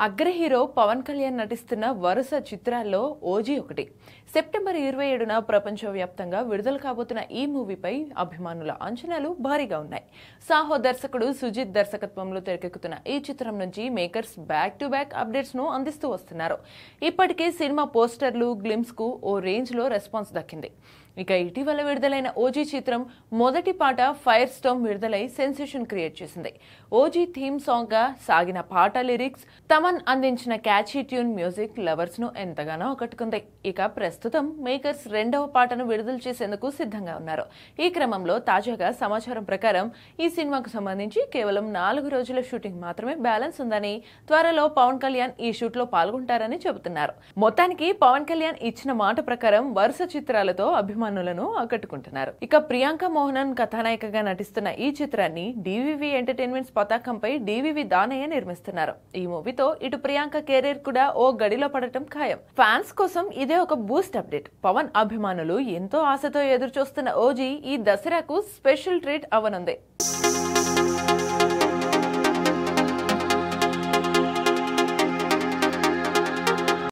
అగ్ర హీరో పవన్ కళ్యాణ్ నటిస్తున్న వరుస చిత్రాల్లో ఓజీ ఒకటి. సెప్టెంబర్ 27న ప్రపంచవ్యాప్తంగా విడుదల కాబోతున్న ఈ మూవీపై అభిమానుల అంచనాలు భారీగా ఉన్నాయి. సాహో దర్శకుడు సుజిత్ దర్శకత్వంలో తెరకెక్కుతున్న ఈ చిత్రం నుంచి makers back to back updates ను అందిస్తూ వస్తున్నారు. ఇప్పటికే సినిమా పోస్టర్లు, గ్లిమ్స్ కు ఓ రేంజ్ లో రెస్పాన్స్ దక్కింది. ఇక ఇటీవల విడుదలైన ఓజీ చిత్రం మొదటి పాట ఫైర్ స్టార్మ్ విడుదలై సెన్సేషన్ క్రియేట్ చేసింది. ఓజీ థీమ్ సాంగ్ గా సాగిన పాట లిరిక్స్, తమన్ అందించిన క్యాచీ ట్యూన్ మ్యూజిక్ లవర్స్ ను ఎంతగానో ఆకట్టుకుంది. ఇక ప్రస్తుతం మేకర్స్ రెండవ పాటను విడుదల చేసేందుకు సిద్ధంగా ఉన్నారు. ఈ క్రమంలో తాజాగా సమాచారం ప్రకారం ఈ సినిమాకు సంబంధించి కేవలం 4 రోజుల షూటింగ్ మాత్రమే బ్యాలెన్స్ ఉందని, త్వరలో పవన్ కళ్యాణ్ ఈ షూట్ లో పాల్గొంటారని చెబుతున్నారు. మొత్తానికి పవన్ కళ్యాణ్ ఇచ్చిన మాట ప్రకారం వరుస చిత్రాలతో అభిమానులను ఆకట్టుకుంటున్నారు. ఇక ప్రియాంక మోహనన్ కథానాయికగా నటిస్తున్న ఈ చిత్రాన్ని డివివి ఎంటర్టైన్మెంట్స్ పతాకంపై డివివి దానయ్య నిర్మిస్తున్నారు. ఈ మూవీతో ఇటు ప్రియాంక కెరీర్ కూడా ఓ గడిలో పడటం ఖాయం. ఫ్యాన్స్ కోసం ఇదే ఒక బూస్ట్ అప్డేట్. పవన్ అభిమానులు ఎంతో ఆశతో ఎదురు చూస్తున్న ఓజీ ఈ దసరాకు స్పెషల్ ట్రీట్ అవనుంది.